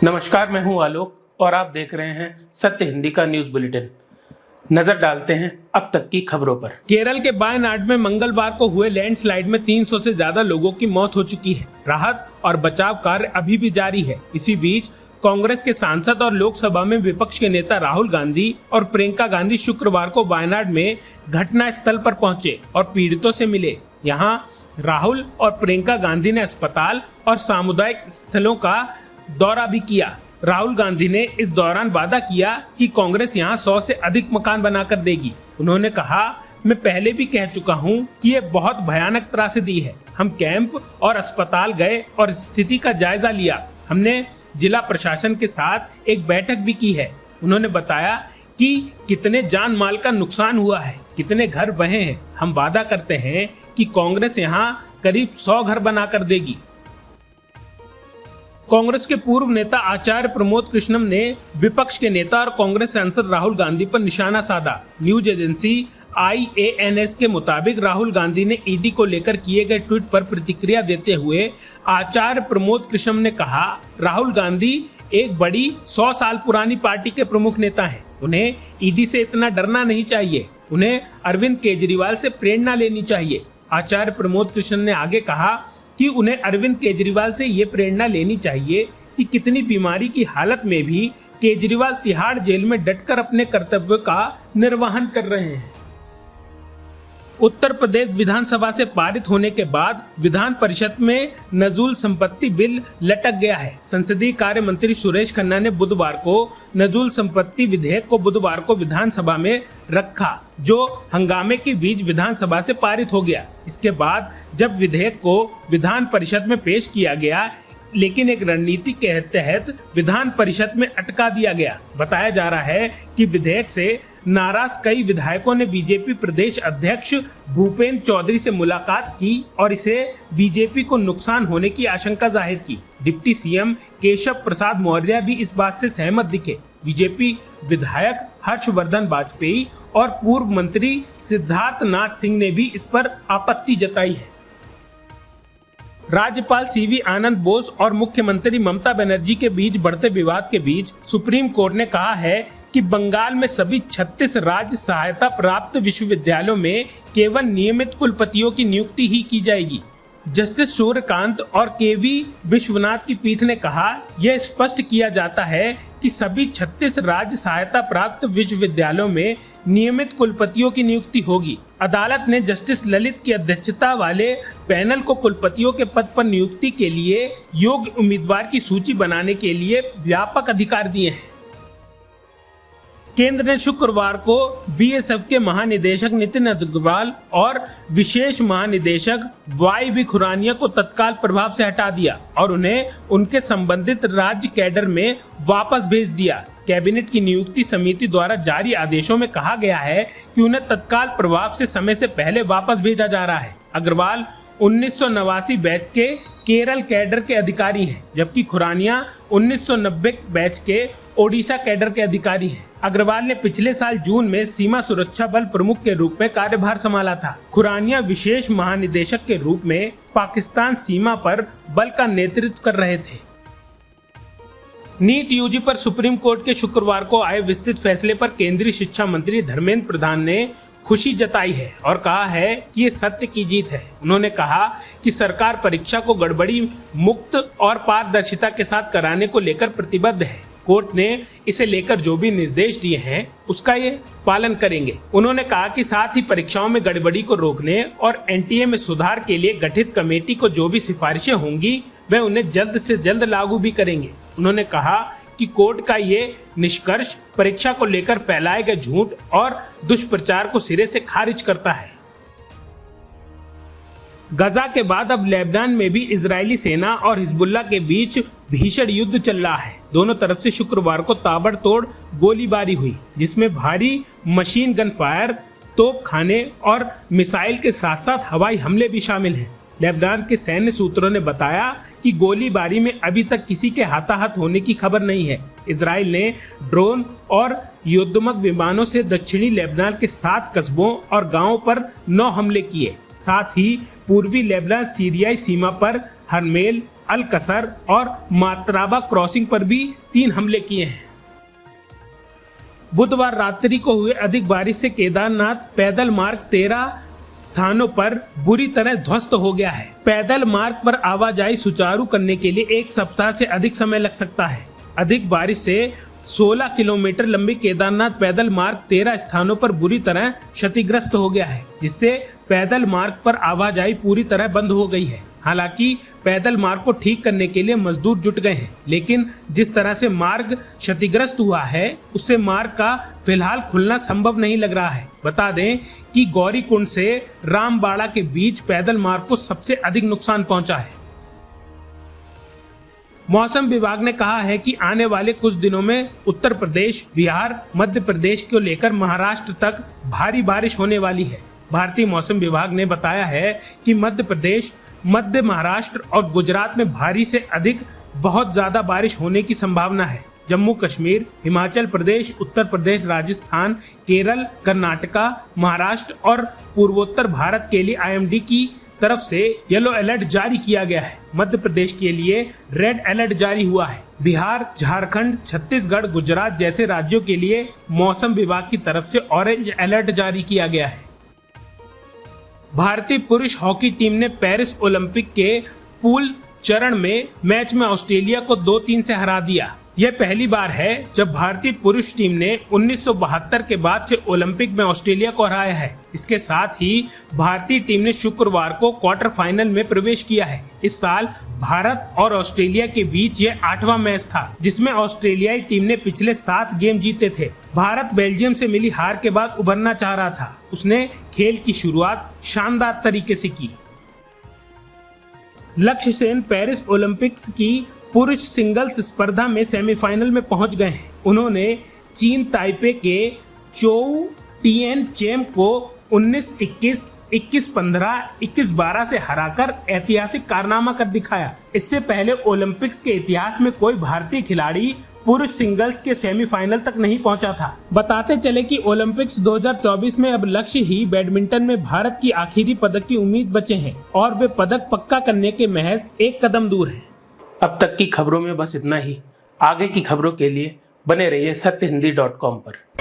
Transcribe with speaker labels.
Speaker 1: नमस्कार, मैं हूं आलोक और आप देख रहे हैं सत्य हिंदी का न्यूज बुलेटिन। नजर डालते हैं अब तक की खबरों पर।
Speaker 2: केरल के वायनाड में मंगलवार को हुए लैंडस्लाइड में 300 से ज्यादा लोगों की मौत हो चुकी है। राहत और बचाव कार्य अभी भी जारी है। इसी बीच कांग्रेस के सांसद और लोकसभा में विपक्ष के नेता राहुल गांधी और प्रियंका गांधी शुक्रवार को वायनाड में घटना स्थल पर पहुंचे और पीड़ितों से मिले। यहाँ राहुल और प्रियंका गांधी ने अस्पताल और सामुदायिक स्थलों का दौरा भी किया। राहुल गांधी ने इस दौरान वादा किया कि कांग्रेस यहां 100 से अधिक मकान बनाकर देगी। उन्होंने कहा, मैं पहले भी कह चुका हूं कि ये बहुत भयानक त्रासदी है। हम कैंप और अस्पताल गए और स्थिति का जायजा लिया। हमने जिला प्रशासन के साथ एक बैठक भी की है। उन्होंने बताया कि कितने जान माल का नुकसान हुआ है, कितने घर बहे हैं। हम वादा करते हैं कि कांग्रेस यहां करीब 100 घर बनाकर देगी। कांग्रेस के पूर्व नेता आचार्य प्रमोद कृष्णम ने विपक्ष के नेता और कांग्रेस सांसद राहुल गांधी पर निशाना साधा। न्यूज एजेंसी IANS के मुताबिक राहुल गांधी ने ईडी को लेकर किए गए ट्वीट पर प्रतिक्रिया देते हुए आचार्य प्रमोद कृष्णम ने कहा, राहुल गांधी एक बड़ी 100 साल पुरानी पार्टी के प्रमुख नेता हैं। उन्हें ईडी से इतना डरना नहीं चाहिए। उन्हें अरविंद केजरीवाल से प्रेरणा लेनी चाहिए। आचार्य प्रमोद कृष्णन ने आगे कहा कि उन्हें अरविंद केजरीवाल से ये प्रेरणा लेनी चाहिए कि कितनी बीमारी की हालत में भी केजरीवाल तिहाड़ जेल में डटकर अपने कर्तव्य का निर्वहन कर रहे हैं। उत्तर प्रदेश विधानसभा से पारित होने के बाद विधान परिषद में नजूल संपत्ति बिल लटक गया है। संसदीय कार्य मंत्री सुरेश खन्ना ने बुधवार को नजूल संपत्ति विधेयक को बुधवार को विधानसभा में रखा, जो हंगामे के बीच विधानसभा से पारित हो गया। इसके बाद जब विधेयक को विधान परिषद में पेश किया गया, लेकिन एक रणनीति के तहत विधान परिषद में अटका दिया गया। बताया जा रहा है कि विधेयक से नाराज कई विधायकों ने बीजेपी प्रदेश अध्यक्ष भूपेंद्र चौधरी से मुलाकात की और इसे बीजेपी को नुकसान होने की आशंका जाहिर की। डिप्टी सीएम केशव प्रसाद मौर्य भी इस बात से सहमत दिखे। बीजेपी विधायक हर्षवर्धन वाजपेयी और पूर्व मंत्री सिद्धार्थ नाथ सिंह ने भी इस पर आपत्ति जताई है। राज्यपाल CV आनंद बोस और मुख्यमंत्री ममता बनर्जी के बीच बढ़ते विवाद के बीच सुप्रीम कोर्ट ने कहा है कि बंगाल में सभी 36 राज्य सहायता प्राप्त विश्वविद्यालयों में केवल नियमित कुलपतियों की नियुक्ति ही की जाएगी। जस्टिस सूर्यकांत और KV विश्वनाथ की पीठ ने कहा, यह स्पष्ट किया जाता है कि सभी 36 राज्य सहायता प्राप्त विश्वविद्यालयों में नियमित कुलपतियों की नियुक्ति होगी। अदालत ने जस्टिस ललित की अध्यक्षता वाले पैनल को कुलपतियों के पद पर नियुक्ति के लिए योग्य उम्मीदवार की सूची बनाने के लिए व्यापक अधिकार दिए हैं। केंद्र ने शुक्रवार को BSF के महानिदेशक नितिन अग्रवाल और विशेष महानिदेशक YB खुरानिया को तत्काल प्रभाव से हटा दिया और उन्हें उनके संबंधित राज्य कैडर में वापस भेज दिया। कैबिनेट की नियुक्ति समिति द्वारा जारी आदेशों में कहा गया है कि उन्हें तत्काल प्रभाव से समय से पहले वापस भेजा जा रहा है। अग्रवाल 1989 बैच के केरल कैडर के अधिकारी हैं, जबकि खुरानिया 1990 बैच के ओडिशा कैडर के अधिकारी हैं। अग्रवाल ने पिछले साल जून में सीमा सुरक्षा बल प्रमुख के रूप में कार्यभार संभाला था। खुरानिया विशेष महानिदेशक के रूप में पाकिस्तान सीमा पर बल का नेतृत्व कर रहे थे। नीट यूजी पर सुप्रीम कोर्ट के शुक्रवार को आए विस्तृत फैसले पर केंद्रीय शिक्षा मंत्री धर्मेंद्र प्रधान ने खुशी जताई है और कहा है कि ये सत्य की जीत है। उन्होंने कहा कि सरकार परीक्षा को गड़बड़ी मुक्त और पारदर्शिता के साथ कराने को लेकर प्रतिबद्ध है। कोर्ट ने इसे लेकर जो भी निर्देश दिए हैं उसका ये पालन करेंगे। उन्होंने कहा कि साथ ही परीक्षाओं में गड़बड़ी को रोकने और NTA में सुधार के लिए गठित कमेटी को जो भी सिफारिशें होंगी वे उन्हें जल्द से जल्द लागू भी करेंगे। उन्होंने कहा कि कोर्ट का ये निष्कर्ष परीक्षा को लेकर फैलाए गए झूठ और दुष्प्रचार को सिरे से खारिज करता है। गजा के बाद अब लेबनान में भी इजरायली सेना और हिजबुल्लाह के बीच भीषण युद्ध चल रहा है। दोनों तरफ से शुक्रवार को ताबड़तोड़ गोलीबारी हुई, जिसमें भारी मशीन गन फायर, तोप खाने और मिसाइल के साथ साथ हवाई हमले भी शामिल हैं। लेबनान के सैन्य सूत्रों ने बताया कि गोलीबारी में अभी तक किसी के हताहत होने की खबर नहीं है। इजराइल ने ड्रोन और युद्धमक विमानों से दक्षिणी लेबनान के 7 कस्बों और गांवों पर 9 हमले किए। साथ ही पूर्वी लेबनान सीरियाई सीमा पर हरमेल, अलकसर और मात्राबा क्रॉसिंग पर भी 3 हमले किए हैं। बुधवार रात्रि को हुए अधिक बारिश से केदारनाथ पैदल मार्ग 13 स्थानों पर बुरी तरह ध्वस्त हो गया है। पैदल मार्ग पर आवाजाही सुचारू करने के लिए 1 सप्ताह से अधिक समय लग सकता है। अधिक बारिश से 16 किलोमीटर लंबी केदारनाथ पैदल मार्ग 13 स्थानों पर बुरी तरह क्षतिग्रस्त हो गया है, जिससे पैदल मार्ग पर आवाजाही पूरी तरह बंद हो गई है। हालांकि पैदल मार्ग को ठीक करने के लिए मजदूर जुट गए हैं, लेकिन जिस तरह से मार्ग क्षतिग्रस्त हुआ है उससे मार्ग का फिलहाल खुलना संभव नहीं लग रहा है। बता दें कि गौरीकुंड से रामबाड़ा के बीच पैदल मार्ग को सबसे अधिक नुकसान पहुंचा है। मौसम विभाग ने कहा है कि आने वाले कुछ दिनों में उत्तर प्रदेश, बिहार, मध्य प्रदेश को लेकर महाराष्ट्र तक भारी बारिश होने वाली है। भारतीय मौसम विभाग ने बताया है कि मध्य प्रदेश, मध्य महाराष्ट्र और गुजरात में भारी से अधिक बहुत ज्यादा बारिश होने की संभावना है। जम्मू कश्मीर, हिमाचल प्रदेश, उत्तर प्रदेश, राजस्थान, केरल, कर्नाटका, महाराष्ट्र और पूर्वोत्तर भारत के लिए आईएमडी की तरफ से येलो अलर्ट जारी किया गया है। मध्य प्रदेश के लिए रेड अलर्ट जारी हुआ है। बिहार, झारखंड, छत्तीसगढ़, गुजरात जैसे राज्यों के लिए मौसम विभाग की तरफ से ऑरेंज अलर्ट जारी किया गया है। भारतीय पुरुष हॉकी टीम ने पेरिस ओलंपिक के पूल चरण में मैच में ऑस्ट्रेलिया को 2-3 से हरा दिया। यह पहली बार है जब भारतीय पुरुष टीम ने 1972 के बाद से ओलंपिक में ऑस्ट्रेलिया को हराया है। इसके साथ ही भारतीय टीम ने शुक्रवार को क्वार्टर फाइनल में प्रवेश किया है। इस साल भारत और ऑस्ट्रेलिया के बीच यह 8वां मैच था, जिसमें ऑस्ट्रेलियाई टीम ने पिछले 7 गेम जीते थे। भारत बेल्जियम से मिली हार के बाद उभरना चाह रहा था। उसने खेल की शुरुआत शानदार तरीके से की। लक्ष्य सेन पेरिस ओलंपिक्स की पुरुष सिंगल्स स्पर्धा में सेमीफाइनल में पहुंच गए हैं। उन्होंने चीन ताइपे के चोउ टिएन चेम को 19-21, 21-15, 21-12 से हराकर ऐतिहासिक कारनामा कर दिखाया। इससे पहले ओलंपिक्स के इतिहास में कोई भारतीय खिलाड़ी पुरुष सिंगल्स के सेमीफाइनल तक नहीं पहुंचा था। बताते चले कि ओलंपिक्स 2024 में अब लक्ष्य ही बैडमिंटन में भारत की आखिरी पदक की उम्मीद बचे हैं और वे पदक पक्का करने के महज एक कदम दूर हैं।
Speaker 1: अब तक की खबरों में बस इतना ही। आगे की खबरों के लिए बने रहिए सत्यहिंदी.com पर।